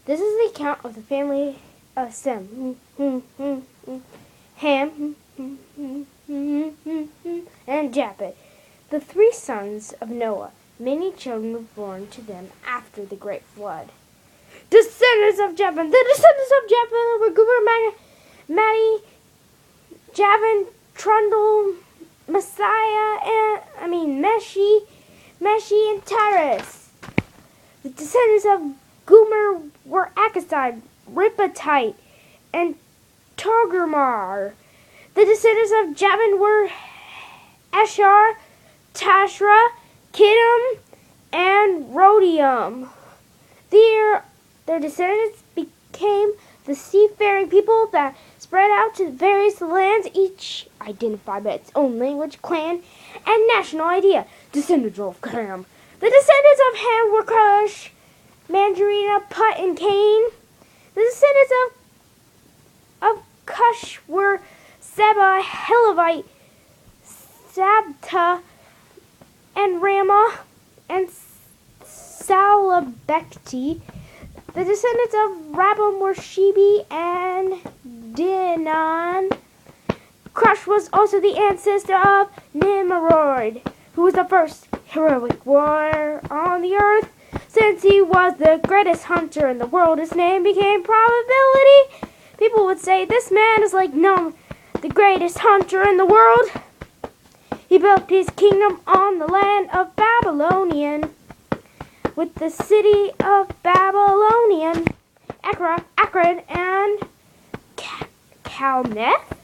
This is the account of the family of Shem, Ham, and Japheth, the 3 sons of Noah. Many children were born to them after the great flood. Descendants of Japheth. The descendants of Japheth were Gomer, Maddie, Javan, Trundle, Meshi, and Tyrus. The descendants of Gomer were Akasai, Ripatite, and Togarmar. The descendants of Javan were Ashar, Tashra, Kittim, and Rodium. Their descendants became the seafaring people that spread out to various lands, each identified by its own language, clan, and national idea. Descendants of Ham. The descendants of Ham were Cush, Mandarina, Put, and Cain. The descendants of Cush were Seba, Helevite, Sabta, and Ramah, and Salabekti. The descendants of Rabam were Shebi and Dinan. Cush was also the ancestor of Nimrod, who was the first heroic warrior on the earth. Since he was the greatest hunter in the world, his name became probability. People would say, this man is like Nom, the greatest hunter in the world. He built his kingdom on the land of Babylonian, with the city of Babylonian, Akron, and Calneth.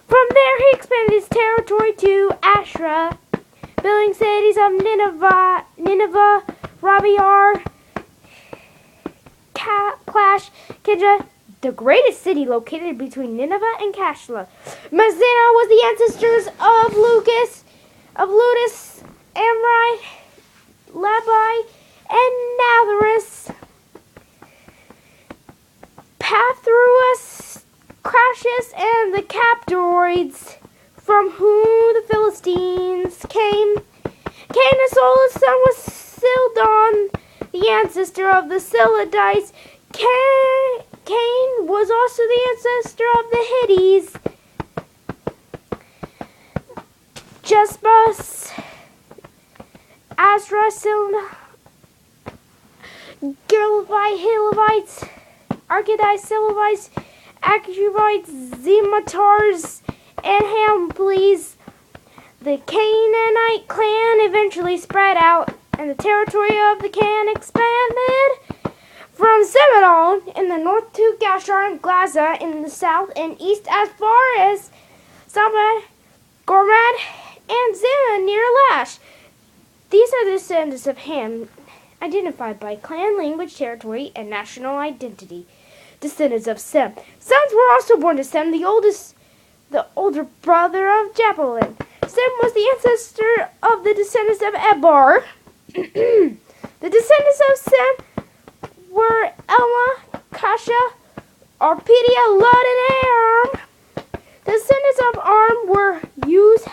From there he expanded his territory to Ashra, building cities of Nineveh, Rabiar, Clash, Kidra, the greatest city located between Nineveh and Kashla. Mazina was the ancestors of Ludus, Amrite, Levi, and Natharus, Pathruus, Crassus, and the Captorids, from whom the Philistines came. Cain, Saul's son, was Sildon, the ancestor of the Silidites. Cain was also the ancestor of the Hittites. Jespus, Azra, Girlevite, Hilevites, Archadites, Silivites, Achubites, Zematars, and Hamples. The Canaanite clan eventually spread out, and the territory of the Canaan expanded from Semidon in the north to Gashar and Gaza in the south and east as far as Samad, Gormad, and Zimah near Lash. These are the descendants of Ham, identified by clan, language, territory, and national identity. Descendants of Shem. Sons were also born to Shem, the older brother of Japheth. Shem was the ancestor of the descendants of Eber. The descendants of Shem were Elma, Kasha, Arpedia, Lud, and Aram. The descendants of Aram were Uz,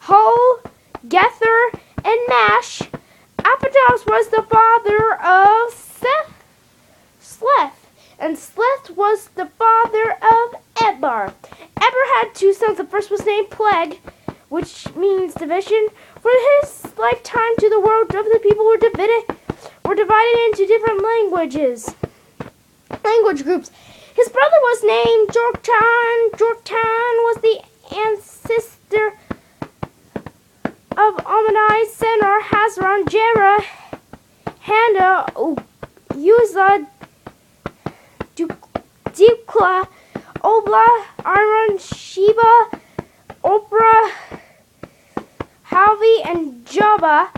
Hul, Gether, and Nash. Apados was the father of Sleth, and Sleth was the father of Eber. Eber had 2 sons. The first was named Plague, which means division. For his lifetime to the world of the people were divided into different language groups. His brother was named Jortan. Jortan was the ancestor of Amadai, Sennar, Hazron, Jerah, Handa, Uza, Dukla, Obla, Aaron, Sheba, Oprah, Halvi, and Jabba.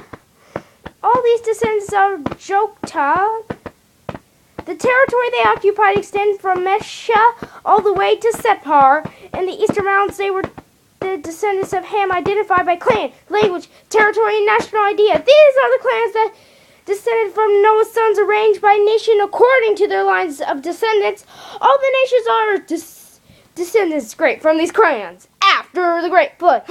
All these descendants of Jokta. The territory they occupied extended from Mesha all the way to Separ. In the eastern mountains, they were the descendants of Ham, identified by clan, language, territory, and national idea. These are the clans that descended from Noah's sons, arranged by nation according to their lines of descendants. All the nations are descendants great from these clans after the great flood.